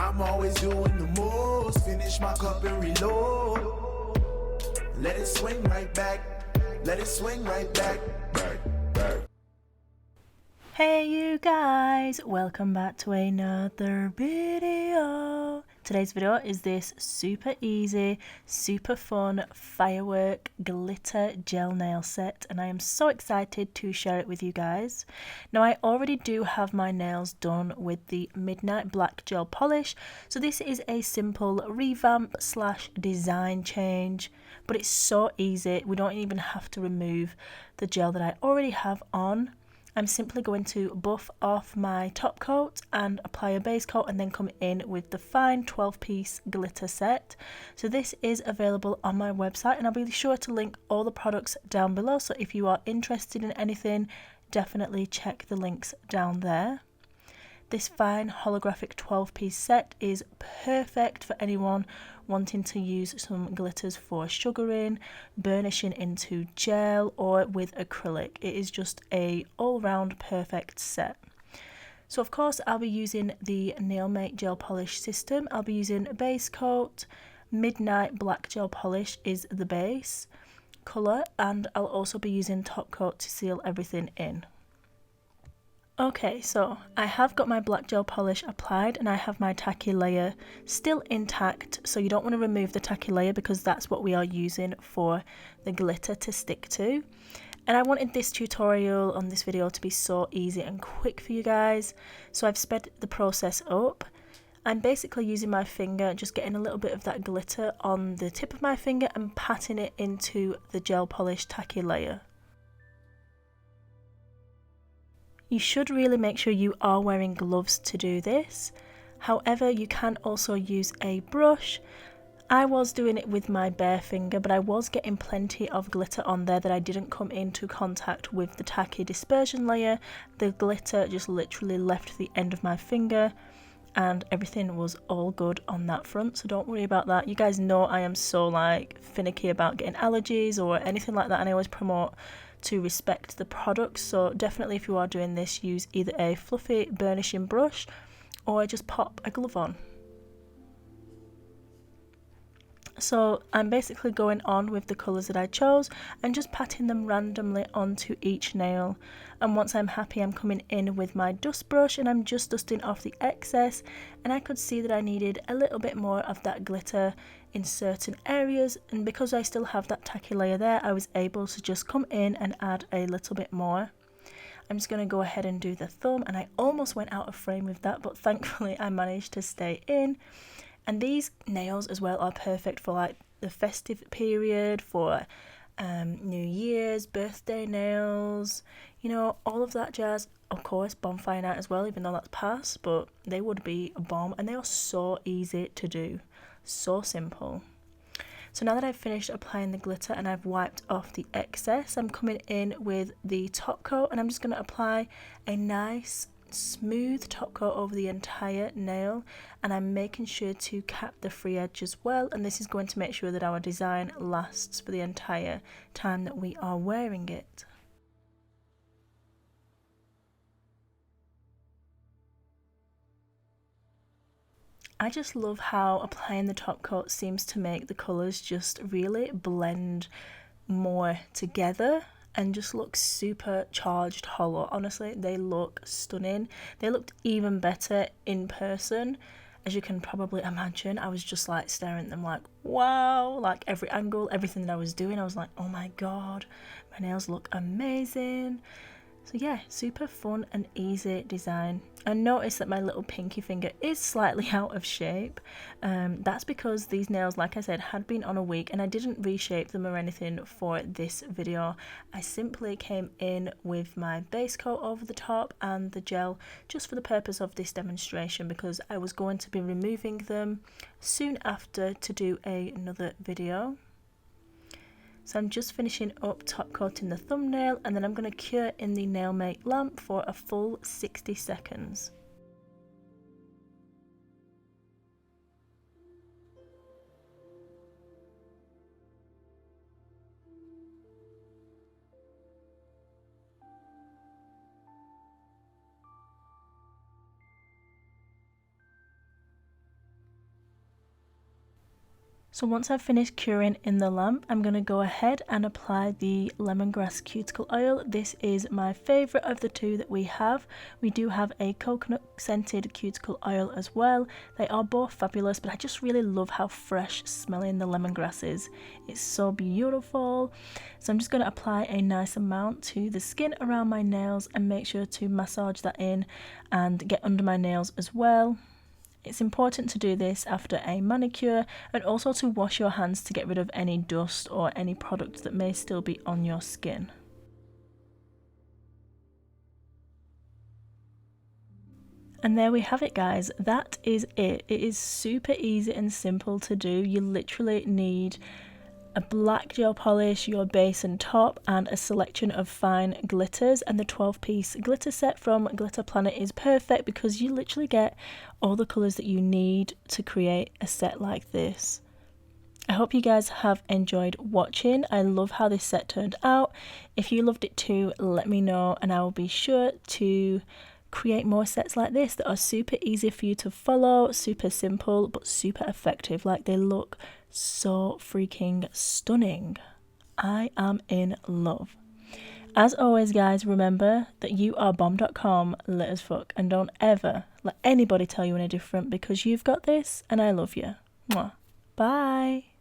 I'm always doing the most. Finish my cup and reload. Let it swing right back. Let it swing right back. Back. Hey you guys, welcome back to another video. Today's video is this super easy, super fun Firework glitter gel nail set, and I am so excited to share it with you guys. Now I already do have my nails done with the Midnight Black gel polish, so this is a simple revamp slash design change, but it's so easy. We don't even have to remove the gel that I already have on. I'm simply going to buff off my top coat and apply a base coat and then come in with the fine 12-piece glitter set. So this is available on my website, and I'll be sure to link all the products down below, so if you are interested in anything, definitely check the links down there. This fine holographic 12-piece set is perfect for anyone wanting to use some glitters for sugaring, burnishing into gel, or with acrylic. It is just a all-round perfect set. So of course I'll be using the Nailmate gel polish system. I'll be using a base coat, Midnight Black gel polish is the base colour, and I'll also be using top coat to seal everything in. Okay, so I have got my black gel polish applied and I have my tacky layer still intact, so you don't want to remove the tacky layer because that's what we are using for the glitter to stick to. And I wanted this tutorial on this video to be so easy and quick for you guys, so I've sped the process up. I'm basically using my finger, just getting a little bit of that glitter on the tip of my finger and patting it into the gel polish tacky layer. You should really make sure you are wearing gloves to do this. However, you can also use a brush. I was doing it with my bare finger, but I was getting plenty of glitter on there that I didn't come into contact with the tacky dispersion layer. The glitter just literally left the end of my finger and everything was all good on that front, so don't worry about that. You guys know I am so finicky about getting allergies or anything like that, and I always promote to respect the products, so definitely if you are doing this, use either a fluffy burnishing brush or just pop a glove on. So I'm basically going on with the colours that I chose and just patting them randomly onto each nail, and once I'm happy I'm coming in with my dust brush and I'm just dusting off the excess, and I could see that I needed a little bit more of that glitter in certain areas, and because I still have that tacky layer there, I was able to just come in and add a little bit more. I'm just going to go ahead and do the thumb, and I almost went out of frame with that, but thankfully I managed to stay in. And these nails as well are perfect for the festive period, for New Year's, birthday nails, you know, all of that jazz. Of course, bonfire night as well, even though that's past, but they would be a bomb, and they are so easy to do, so simple. So now that I've finished applying the glitter and I've wiped off the excess, I'm coming in with the top coat, and I'm just going to apply a nice smooth top coat over the entire nail, and I'm making sure to cap the free edge as well, and this is going to make sure that our design lasts for the entire time that we are wearing it. I just love how applying the top coat seems to make the colours just really blend more together and just look super charged holo. Honestly, they look stunning. They looked even better in person, as you can probably imagine. I was just staring at them wow, every angle, everything that I was doing, I was like, oh my god, my nails look amazing. So yeah, super fun and easy design. I noticed that my little pinky finger is slightly out of shape. That's because these nails, like I said, had been on a week and I didn't reshape them or anything for this video. I simply came in with my base coat over the top and the gel just for the purpose of this demonstration, because I was going to be removing them soon after to do another video. So I'm just finishing up top coating the thumbnail, and then I'm going to cure in the Nailmate lamp for a full 60 seconds. So once I've finished curing in the lamp, I'm going to go ahead and apply the lemongrass cuticle oil. This is my favourite of the two that we have. We do have a coconut scented cuticle oil as well. They are both fabulous, but I just really love how fresh smelling the lemongrass is. It's so beautiful. So I'm just going to apply a nice amount to the skin around my nails and make sure to massage that in and get under my nails as well. It's important to do this after a manicure and also to wash your hands to get rid of any dust or any product that may still be on your skin. And there we have it, guys. That is it. It is super easy and simple to do. You literally need a black gel polish, your base and top, and a selection of fine glitters, and the 12-piece glitter set from Glitter Planet is perfect because you literally get all the colours that you need to create a set like this. I hope you guys have enjoyed watching. I love how this set turned out. If you loved it too, let me know and I will be sure to create more sets like this that are super easy for you to follow, super simple but super effective. Like, they look so freaking stunning. I am in love. As always, guys, remember that you are bomb.com lit as fuck, and don't ever let anybody tell you any different because you've got this and I love you. Mwah. Bye.